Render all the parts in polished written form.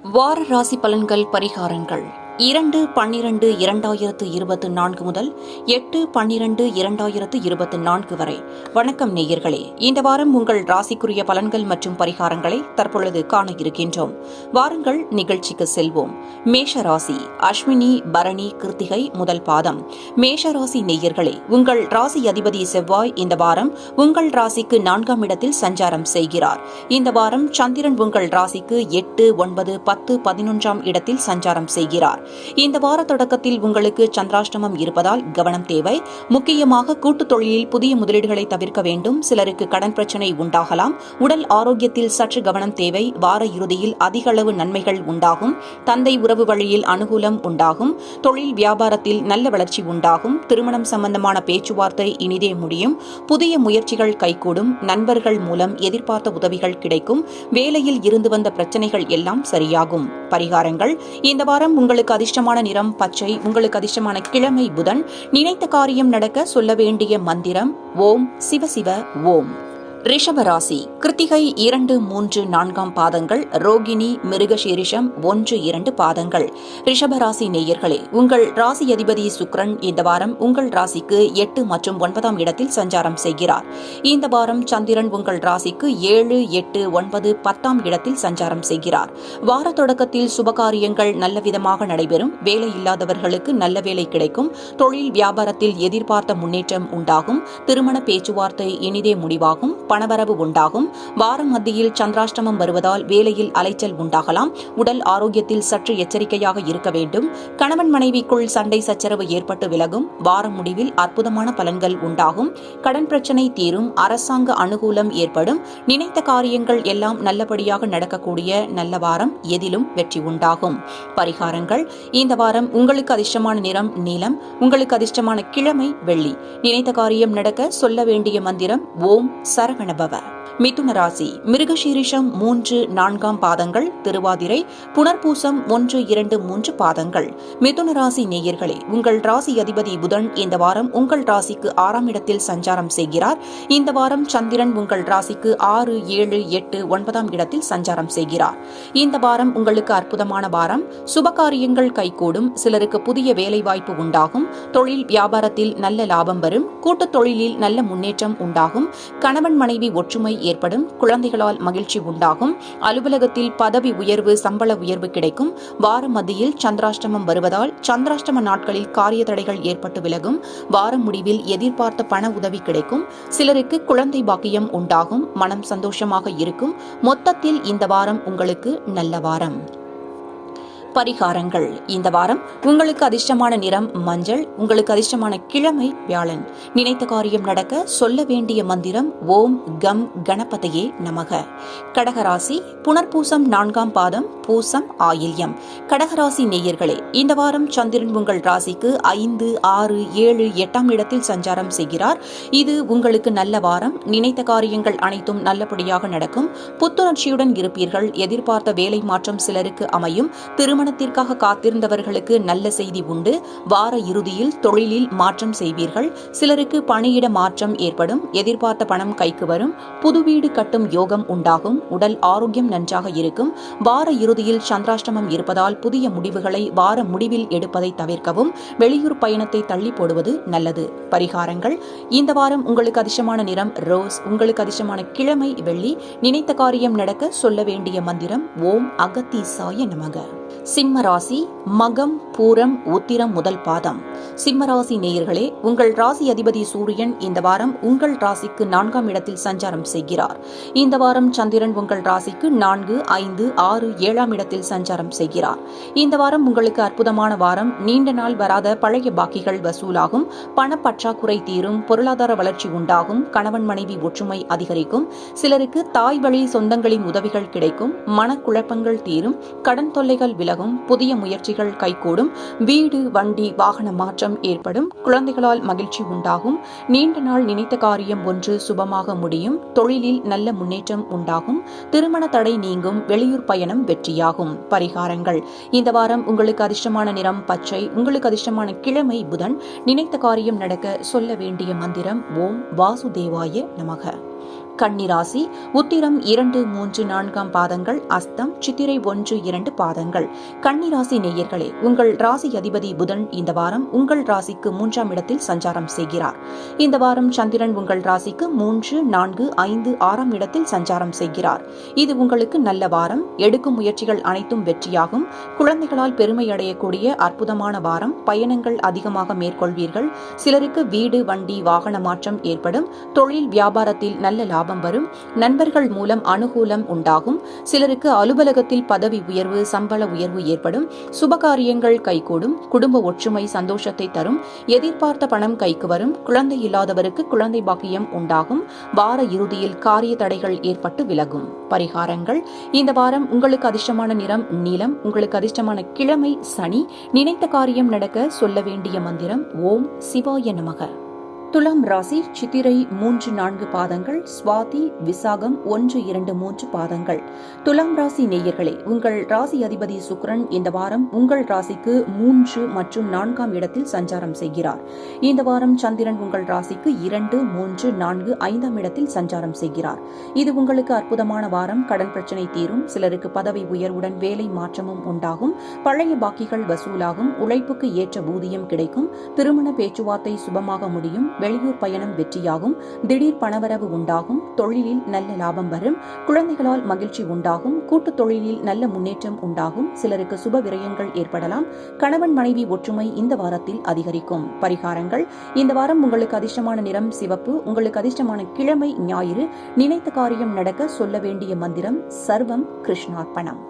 வார ராசி பலன்கள் பரிகாரங்கள் 2/12/2024 முதல் 8/12/2024 வரை. வணக்கம் நேயர்களே, இந்த வாரம் உங்கள் ராசிக்குரிய பலன்கள் மற்றும் பரிகாரங்களை தற்பொழுது காண இருக்கின்றோம். வாருங்கள் நிகழ்ச்சிக்கு செல்வோம். மேஷ ராசி, அஸ்வினி, பரணி, கிருத்திகை முதல் பாதம். மேஷ ராசி நேயர்களே, உங்கள் ராசி அதிபதி செவ்வாய் இந்த வாரம் உங்கள் ராசிக்கு 4ஆம் இடத்தில் சஞ்சாரம் செய்கிறார். இந்த வாரம் சந்திரன் உங்கள் ராசிக்கு 8, 9, 10, 11ஆம் இடத்தில் சஞ்சாரம் செய்கிறார். இந்த வார தொடக்கத்தில் உங்களுக்கு சந்திராஷ்டமம் இருப்பதால் கவனம் தேவை. முக்கியமாக கூட்டுத் தொழிலில் புதிய முதலீடுகளை தவிர்க்க வேண்டும். சிலருக்கு கடன் பிரச்சினை உண்டாகலாம். உடல் ஆரோக்கியத்தில் சற்று கவனம் தேவை. வார இறுதியில் அதிக அளவு நன்மைகள் உண்டாகும். தந்தை உறவு வழியில் அனுகூலம் உண்டாகும். தொழில் வியாபாரத்தில் நல்ல வளர்ச்சி உண்டாகும். திருமணம் சம்பந்தமான பேச்சுவார்த்தை இனிதே முடியும். புதிய முயற்சிகள் கைகூடும். நண்பர்கள் மூலம் எதிர்பார்த்த உதவிகள் கிடைக்கும். வேலையில் இருந்து வந்த பிரச்சனைகள் எல்லாம் சரியாகும். பரிகாரங்கள்: இந்த வாரம் உங்களுக்கு அதிர்ஷ்டமான நிறம் பச்சை. உங்களுக்கு அதிர்ஷ்டமான கிழமை புதன். நினைத்த காரியம் நடக்க சொல்ல வேண்டிய மந்திரம் ஓம் சிவ சிவ ஓம். ரிஷபராசி, கிருத்திகை 2, 3, 4ஆம் பாதங்கள், ரோகிணி, மிருகசீரிஷம் 1, 2 பாதங்கள். ரிஷபராசி நேயர்களே, உங்கள் ராசி அதிபதி சுக்கிரன் இந்த வாரம் உங்கள் ராசிக்கு 8 மற்றும் 9ஆம் இடத்தில் சஞ்சாரம் செய்கிறார். இந்த வாரம் சந்திரன் உங்கள் ராசிக்கு 7, 8, 9, 10ஆம் இடத்தில் சஞ்சாரம் செய்கிறார். வார தொடக்கத்தில் சுபகாரியங்கள் நல்ல விதமாக நடைபெறும். வேலை இல்லாதவர்களுக்கு நல்ல வேலை கிடைக்கும். தொழில் வியாபாரத்தில் எதிர்பார்த்த முன்னேற்றம் உண்டாகும். திருமண பேச்சுவார்த்தை இனிதே முடிவாகும். பணவரவு உண்டாகும். வாரம் மத்தியில் சந்திராஷ்டமம் வருவதால் வேலையில் அலைச்சல் உண்டாகலாம். உடல் ஆரோக்கியத்தில் சற்று எச்சரிக்கையாக இருக்க வேண்டும். கணவன் மனைவிக்குள் சண்டை சச்சரவு ஏற்பட்டு விலகும். வாரம் முடிவில் அற்புதமான பலன்கள் உண்டாகும். கடன் பிரச்சினை தீரும். அரசாங்க அனுகூலம் ஏற்படும். நினைத்த காரியங்கள் எல்லாம் நல்லபடியாக நடக்கக்கூடிய நல்ல வாரம். எதிலும் வெற்றி உண்டாகும். பரிகாரங்கள்: இந்த வாரம் உங்களுக்கு அதிர்ஷ்டமான நிறம் நீலம். உங்களுக்கு அதிர்ஷ்டமான கிழமை வெள்ளி. நினைத்த காரியம் நடக்க சொல்ல வேண்டிய மந்திரம் ஓம் சரவண பவ. மிதுன ராசி, மிருகசீரிஷம் 3, 4ஆம் பாதங்கள், திருவாதிரை, புனர்பூசம் 1, 2, 3 பாதங்கள். மிதுன ராசி நேயர்களே, உங்கள் ராசி அதிபதி புதன் இந்த வாரம் உங்கள் ராசிக்கு 6ஆம் இடத்தில் சஞ்சாரம் செய்கிறார். இந்த வாரம் சந்திரன் உங்கள் ராசிக்கு 6, 7, 8, 9ஆம் இடத்தில் சஞ்சாரம் செய்கிறார். இந்த வாரம் உங்களுக்கு அற்புதமான வாரம். சுபகாரியங்கள் கைகூடும். சிலருக்கு புதிய வேலைவாய்ப்பு உண்டாகும். தொழில் வியாபாரத்தில் நல்ல லாபம் வரும். கூட்டுத் தொழிலில் நல்ல முன்னேற்றம் உண்டாகும். கணவன் மனைவி ஒற்றுமை ஏற்படும். குழந்தைகளால் மகிழ்ச்சி உண்டாகும். அலுவலகத்தில் பதவி உயர்வு, சம்பள உயர்வு கிடைக்கும். வார மத்தியில் சந்திராஷ்டமம் வருவதால் சந்திராஷ்டம நாட்களில் காரிய தடைகள் ஏற்பட்டு விலகும். வாரம் முடிவில் எதிர்பார்த்த பண உதவி கிடைக்கும். சிலருக்கு குழந்தை பாக்கியம் உண்டாகும். மனம் சந்தோஷமாக இருக்கும். மொத்தத்தில் இந்த வாரம் உங்களுக்கு நல்ல வாரம். பரிகாரங்கள்: இந்த வாரம் உங்களுக்கு அதிர்ஷ்டமான நிறம் மஞ்சள். உங்களுக்கு அதிர்ஷ்டமான கிழமை வியாழன். நினைத்த காரியம் நடக்க சொல்ல வேண்டிய மந்திரம் ஓம் கம் கணபதியே நமக. கடகராசி, புனர்பூசம் 4ஆம் பாதம், பூசம், ஆயில்யம். கடகராசி நேயர்களே, இந்த வாரம் சந்திரன் உங்கள் ராசிக்கு 5, 6, 7, 8ஆம் இடத்தில் சஞ்சாரம் செய்கிறார். இது உங்களுக்கு நல்ல வாரம். நினைத்த காரியங்கள் அனைத்தும் நல்லபடியாக நடக்கும். புத்துணர்ச்சியுடன் இருப்பீர்கள். எதிர்பார்த்த வேலை மாற்றம் சிலருக்கு அமையும். திருமணத்திற்காக காத்திருந்தவர்களுக்கு நல்ல செய்தி உண்டு. வார இறுதியில் தொழிலில் மாற்றம் செய்வீர்கள். சிலருக்கு பணியிட மாற்றம் ஏற்படும். எதிர்பார்த்த பணம் கைக்கு வரும். புது வீடு கட்டும் யோகம் உண்டாகும். உடல் ஆரோக்கியம் நன்றாக இருக்கும். வார இறுதியில் சந்திராஷ்டமம் இருப்பதால் புதிய முடிவுகளை வார முடிவில் எடுப்பதை தவிர்க்கவும். வெளியூர் பயணத்தை தள்ளி போடுவது நல்லது. பரிகாரங்கள்: இந்த வாரம் உங்களுக்கு அதிர்ஷ்டமான நிறம் ரோஸ். உங்களுக்கு அதிர்ஷ்டமான கிழமை வெள்ளி. நினைத்த காரியம் நடக்க சொல்ல வேண்டிய மந்திரம் ஓம் அகத்தீசாய நமக. சிம்ம ராசி, மகம், பூரம், உத்திரம் முதல் பாதம். சிம்மராசி நேயர்களே, உங்கள் ராசி அதிபதி சூரியன் இந்த வாரம் உங்கள் ராசிக்கு 4ஆம் இடத்தில் சஞ்சாரம் செய்கிறார். இந்த வாரம் சந்திரன் உங்கள் ராசிக்கு 4, 5, 6, 7ஆம் இடத்தில் சஞ்சாரம் செய்கிறார். இந்த வாரம் உங்களுக்கு அற்புதமான வாரம். நீண்ட நாள் வராத பழைய பாக்கிகள் வசூலாகும். பணப்பற்றாக்குறை தீரும். பொருளாதார வளர்ச்சி உண்டாகும். கணவன் மனைவி ஒற்றுமை அதிகரிக்கும். சிலருக்கு தாய் வழி சொந்தங்களின் உதவிகள் கிடைக்கும். மனக்குழப்பங்கள் தீரும். கடன் தொல்லைகள் விலகும். புதிய முயற்சிகள் கைகூடும். வீடு, வண்டி, வாகன மாற்றம் ஏற்படும். குழந்தைகளால் மகிழ்ச்சி உண்டாகும். நீண்ட நாள் நினைத்த காரியம் ஒன்று சுபமாக முடியும். தொழிலில் நல்ல முன்னேற்றம் உண்டாகும். திருமண தடை நீங்கும். வெளியூர் பயணம் வெற்றியாகும். பரிகாரங்கள்: இந்த வாரம் உங்களுக்கு அதிர்ஷ்டமான நிறம் பச்சை. உங்களுக்கு அதிர்ஷ்டமான கிழமை புதன். நினைத்த காரியம் நடக்க சொல்ல வேண்டிய மந்திரம் ஓம் வாசுதேவாய நமக. கன்னிராசி உத்திரம் 2, 3, 4 பாதங்கள், அஸ்தம், சித்திரை 1, 2 பாதங்கள். கன்னிராசி நேயர்களே, உங்கள் ராசி அதிபதி புதன் இந்த வாரம் உங்கள் ராசிக்கு 3ஆம் இடத்தில் சஞ்சாரம் செய்கிறார். இந்த வாரம் சந்திரன் உங்கள் ராசிக்கு 3, 4, 5, 6ஆம் இடத்தில் சஞ்சாரம் செய்கிறார். இது உங்களுக்கு நல்ல வாரம். எடுக்கும் முயற்சிகள் அனைத்தும் வெற்றியாகும். குழந்தைகளால் பெருமை அடையக்கூடிய அற்புதமான வாரம். பயணங்கள் அதிகமாக மேற்கொள்வீர்கள். சிலருக்கு வீடு, வண்டி, வாகன மாற்றம் ஏற்படும். தொழில் வியாபாரத்தில் நல்ல லாபம் வரும். நண்பர்கள் மூலம் அனுகூலம் உண்டாகும். சிலருக்கு அலுவலகத்தில் பதவி உயர்வு, சம்பள உயர்வு ஏற்படும். சுபகாரியங்கள் கைகூடும். குடும்ப ஒற்றுமை சந்தோஷத்தை தரும். எதிர்பார்த்த பணம் கைக்கு வரும். குழந்தை இல்லாதவருக்கு குழந்தை பாக்கியம் உண்டாகும். வார இறுதியில் காரிய தடைகள் ஏற்பட்டு விலகும். பரிகாரங்கள். இந்த வாரம் உங்களுக்கு அதிர்ஷ்டமான நிறம் நீலம். உங்களுக்கு அதிர்ஷ்டமான கிழமை சனி. நினைத்த காரியம் நடக்க சொல்ல வேண்டிய மந்திரம் ஓம் சிவாய நமக. துலாம் ராசி சித்திரை 3, 4 பாதங்கள், சுவாதி, விசாகம் 1, 2, 3 பாதங்கள். துலாம் ராசி நேயர்களே, உங்கள் ராசி அதிபதி சுக்கிரன் இந்த வாரம் உங்கள் ராசிக்கு 3 மற்றும் 4ஆம் இடத்தில் சஞ்சாரம் செய்கிறார். இந்த வாரம் சந்திரன் உங்கள் ராசிக்கு 2, 3, 4, 5ஆம் இடத்தில் சஞ்சாரம் செய்கிறார். இது உங்களுக்கு அற்புதமான வாரம். கடன் பிரச்சனை தீரும். சிலருக்கு பதவி உயர்வுடன் வேலை மாற்றமும் உண்டாகும். பழைய பாக்கிகள் வசூலாகும். உழைப்புக்கு ஏற்ற ஊதியம் கிடைக்கும். திருமண பேச்சுவார்த்தை சுபமாக முடியும். வெளியூர் பயணம் வெற்றியாகும். திடீர் பணவரவு உண்டாகும். தொழிலில் நல்ல லாபம் வரும். குழந்தைகளால் மகிழ்ச்சி உண்டாகும். கூட்டுத் தொழிலில் நல்ல முன்னேற்றம் உண்டாகும். சிலருக்கு சுப விரயங்கள் ஏற்படலாம். கணவன் மனைவி ஒற்றுமை இந்த வாரத்தில் அதிகரிக்கும். பரிகாரங்கள். இந்த வாரம் உங்களுக்கு அதிர்ஷ்டமான நிறம் சிவப்பு. உங்களுக்கு அதிர்ஷ்டமான கிழமை ஞாயிறு. நினைத்த காரியம் நடக்க சொல்ல வேண்டிய மந்திரம் சர்வம் கிருஷ்ணார்ப்பணம்.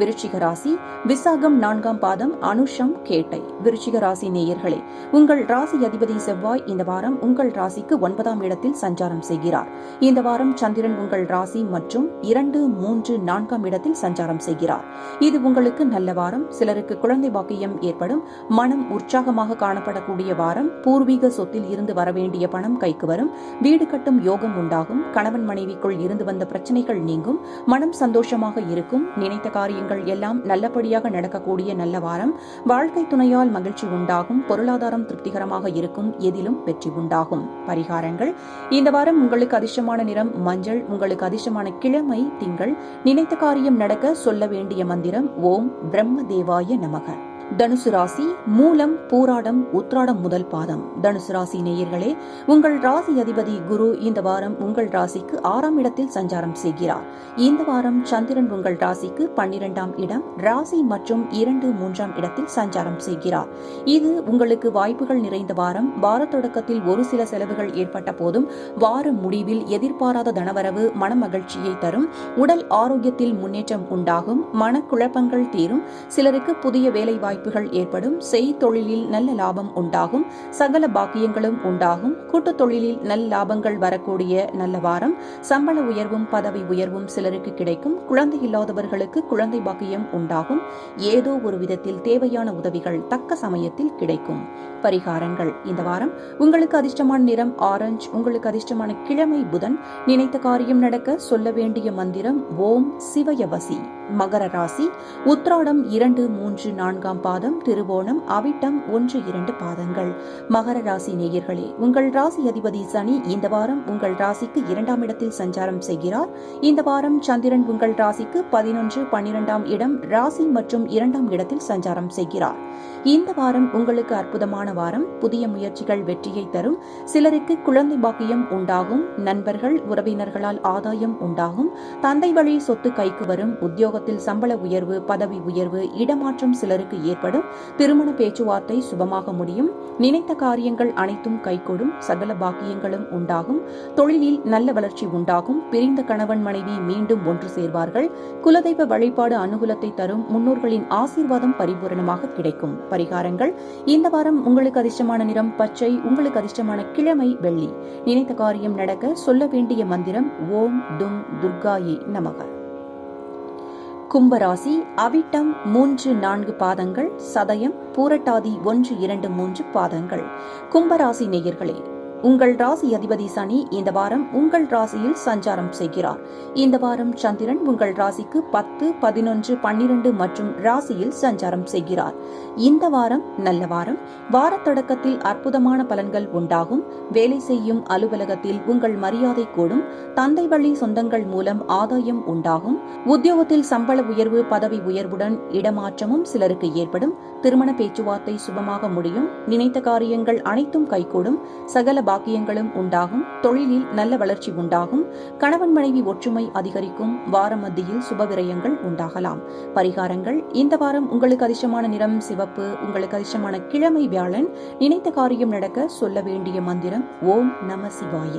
விருச்சிக ராசி விசாகம் 4ஆம் பாதம், அனுஷம், கேட்டை. விருச்சிக ராசி நேயர்களே, உங்கள் ராசி அதிபதி செவ்வாய் இந்த வாரம் உங்கள் ராசிக்கு 9ஆம் இடத்தில் சஞ்சாரம் செய்கிறார். இந்த வாரம் சந்திரன் உங்கள் ராசி மற்றும் 2, 3, 4ஆம் இடத்தில் சஞ்சாரம் செய்கிறார். இது உங்களுக்கு நல்ல வாரம். சிலருக்கு குழந்தை பாக்கியம் ஏற்படும். மனம் உற்சாகமாக காணப்படக்கூடிய வாரம். பூர்வீக சொத்தில் இருந்து வரவேண்டிய பணம் கைக்கு வரும். வீடு கட்டும் யோகம் உண்டாகும். கணவன் மனைவிக்குள் இருந்து வந்த பிரச்சனைகள் நீங்கும். மனம் சந்தோஷமாக இருக்கும். நினைத்த காரியங்கள் எல்லாம் நல்லபடியாக நடக்கக்கூடிய நல்ல வாரம். வாழ்க்கை துணையால் மகிழ்ச்சி உண்டாகும். பொருளாதாரம் திருப்திகரமாக இருக்கும். எதிலும் வெற்றி உண்டாகும். பரிகாரங்கள். இந்த வாரம் உங்களுக்கு அதிர்ஷ்டமான நிறம் மஞ்சள். உங்களுக்கு அதிர்ஷ்டமான கிழமை திங்கள். நினைத்த காரியம் நடக்க சொல்ல வேண்டிய மந்திரம் ஓம் பிரம்ம தேவாய நமக. தனுசு ராசி மூலம், பூராடம், உத்ராடம் முதல் பாதம். தனுசு ராசி நேயர்களே, உங்கள் ராசி அதிபதி குரு இந்த வாரம் உங்கள் ராசிக்கு 6ஆம் இடத்தில் சஞ்சாரம் செய்கிறார். இந்த வாரம் சந்திரன் உங்கள் ராசிக்கு 12ஆம் இடம், ராசி மற்றும் 2, 3ஆம் இடத்தில் சஞ்சாரம் செய்கிறார். இது உங்களுக்கு வாய்ப்புகள் நிறைந்த வாரம். வார தொடக்கத்தில் ஒரு சில செலவுகள் ஏற்பட்ட போதும் வார முடிவில் எதிர்பாராத தனவரவு மன மகிழ்ச்சியை தரும். உடல் ஆரோக்கியத்தில் முன்னேற்றம் உண்டாகும். மனக்குழப்பங்கள் தீரும். சிலருக்கு புதிய வேலை வாய்ப்புகள் ஏற்படும். தொழிலில் நல்ல லாபம் உண்டாகும். சகல பாக்கியங்களும் உண்டாகும். கூட்டுத் தொழிலில் நல்ல லாபங்கள் வரக்கூடிய நல்ல வாரம். சம்பள உயர்வும் பதவி உயர்வும் சிலருக்கு கிடைக்கும். குழந்தை இல்லாதவர்களுக்கு குழந்தை பாக்கியம் உண்டாகும். ஏதோ ஒரு விதத்தில் தேவையான உதவிகள் தக்க சமயத்தில் கிடைக்கும். பரிகாரங்கள். இந்த வாரம் உங்களுக்கு அதிர்ஷ்டமான நிறம் ஆரஞ்சு. உங்களுக்கு அதிர்ஷ்டமான கிழமை புதன். நினைத்த காரியம் நடக்க சொல்ல வேண்டிய மந்திரம் ஓம் சிவயவசி. மகர ராசி உத்ராடம் 2, 3, 4ஆம் பாதம், திருவோணம், அவிட்டம் 1, 2 பாதங்கள். மகர ராசி நேயர்களே, உங்கள் ராசி அதிபதி சனி இந்த வாரம் உங்கள் ராசிக்கு 2ஆம் இடத்தில் சஞ்சாரம் செய்கிறார். இந்த வாரம் சந்திரன் உங்கள் ராசிக்கு 11, 12ஆம் இடம், ராசி மற்றும் 2ஆம் இடத்தில் சஞ்சாரம் செய்கிறார். இந்த வாரம் உங்களுக்கு அற்புதமான வாரம். புதிய முயற்சிகள் வெற்றியை தரும். சிலருக்கு குழந்தை பாக்கியம் உண்டாகும். நண்பர்கள் உறவினர்களால் ஆதாயம் உண்டாகும். தந்தை வழி சொத்து கைக்கு வரும். உத்தியோகத்தில் சம்பள உயர்வு, பதவி உயர்வு, இடமாற்றம் சிலருக்கு ஏற்படும். திருமண பேச்சுவார்த்தை சுபமாக முடியும். நினைத்த காரியங்கள் அனைத்தும் கைகூடும். சகல பாக்கியங்களும் உண்டாகும். தொழிலில் நல்ல வளர்ச்சி உண்டாகும். பிரிந்த கணவன் மனைவி மீண்டும் ஒன்று சேர்வார்கள். குலதெய்வ வழிபாடு அனுகூலத்தை தரும். முன்னோர்களின் ஆசீர்வாதம் பரிபூரணமாக கிடைக்கும். பரிகாரங்கள். இந்த வாரம் உங்களுக்கு அதிர்ஷ்டமான நிறம் பச்சை. உங்களுக்கு அதிர்ஷ்டமான கிழமை வெள்ளி. நினைத்த காரியம் நடக்க சொல்ல வேண்டிய மந்திரம் ஓம் தும் துர்காயே நமக. கும்பராசி அவிட்டம் 3, 4 பாதங்கள், சதயம், பூரட்டாதி 1, 2, 3 பாதங்கள். கும்பராசி நேயர்களே, உங்கள் ராசி அதிபதி சனி இந்த வாரம் உங்கள் ராசியில் சஞ்சாரம் செய்கிறார். இந்த வாரம் சந்திரன் உங்கள் ராசிக்கு 10, 11, 12 மற்றும் ராசியில் சஞ்சாரம் செய்கிறார். இந்த வாரம் நல்ல வாரம். வார தொடக்கத்தில் அற்புதமான பலன்கள் உண்டாகும். வேலை செய்யும் அலுவலகத்தில் உங்கள் மரியாதை கூடும். தந்தை வழி சொந்தங்கள் மூலம் ஆதாயம் உண்டாகும். உத்தியோகத்தில் சம்பள உயர்வு, பதவி உயர்வுடன் இடமாற்றமும் சிலருக்கு ஏற்படும். திருமண பேச்சுவார்த்தை சுபமாக முடியும். நினைத்த காரியங்கள் அனைத்தும் கைகூடும். சகல பாக்கியங்களும் உண்டாகும். தொழிலில் நல்ல வளர்ச்சி உண்டாகும். கணவன் மனைவி ஒற்றுமை அதிகரிக்கும். வார மத்தியில் சுப விரயங்கள் உண்டாகலாம். பரிகாரங்கள். இந்த வாரம் உங்களுக்கு அதிர்ஷ்டமான நிறம் சிவப்பு. உங்களுக்கு அதிர்ஷ்டமான கிழமை வியாழன். நினைத்த காரியம் நடக்க சொல்ல வேண்டிய மந்திரம் ஓம் நம சிவாய.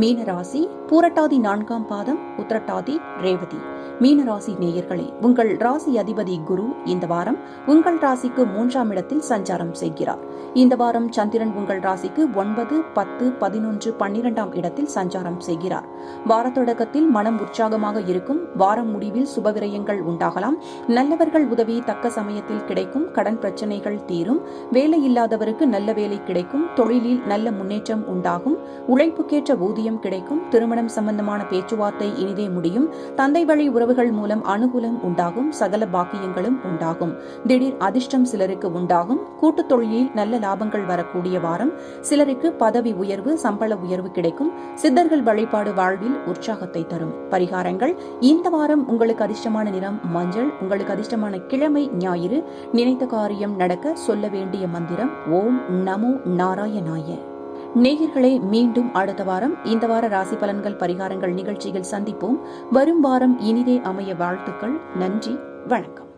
மீனராசி. பூரட்டாதி 4ஆம் பாதம், உத்திரட்டாதி, ரேவதி. மீனராசி நேயர்களே, உங்கள் ராசி அதிபதி குரு இந்த வாரம் உங்கள் ராசிக்கு 3ஆம் இடத்தில் சஞ்சாரம் செய்கிறார். இந்த வாரம் சந்திரன் உங்கள் ராசிக்கு 9, 10, 11, 12ஆம் இடத்தில் சஞ்சாரம் செய்கிறார். வார தொடக்கத்தில் மனம் உற்சாகமாக இருக்கும். வாரம் முடிவில் சுபவிரயங்கள் உண்டாகலாம். நல்லவர்கள் உதவி தக்க சமயத்தில் கிடைக்கும். கடன் பிரச்சனைகள் தீரும். வேலை இல்லாதவருக்கு நல்ல வேலை கிடைக்கும். தொழிலில் நல்ல முன்னேற்றம் உண்டாகும். உழைப்புக்கேற்ற ஊதியம் கிடைக்கும். திருமணம் சம்பந்தமான பேச்சுவார்த்தை இனிதே முடியும். தந்தை வழி உறவுகள் மூலம் அனுகூலம் உண்டாகும். சகல பாக்கியங்களும் உண்டாகும். திடீர் அதிர்ஷ்டம் சிலருக்கு உண்டாகும். கூட்டுத் தொழிலில் நல்ல லாபங்கள் வரக்கூடிய வாரம். சிலருக்கு பதவி உயர்வு, சம்பள உயர்வு கிடைக்கும். சித்தர்கள் வழிபாடு வாழ்வில் உற்சாகத்தை தரும். பரிகாரங்கள். இந்த வாரம் உங்களுக்கு அதிர்ஷ்டமான நிறம் மஞ்சள். உங்களுக்கு அதிர்ஷ்டமான கிழமை ஞாயிறு. நினைத்த காரியம் நடக்க சொல்ல வேண்டிய மந்திரம் ஓம் நமோ நாராயணாய. நேயர்களே, மீண்டும் அடுத்த வாரம் இந்த வார ராசி பலன்கள் பரிகாரங்கள் நிகழ்ச்சியில் சந்திப்போம். வரும் வாரம் இனிதே அமைய வாழ்த்துக்கள். நன்றி, வணக்கம்.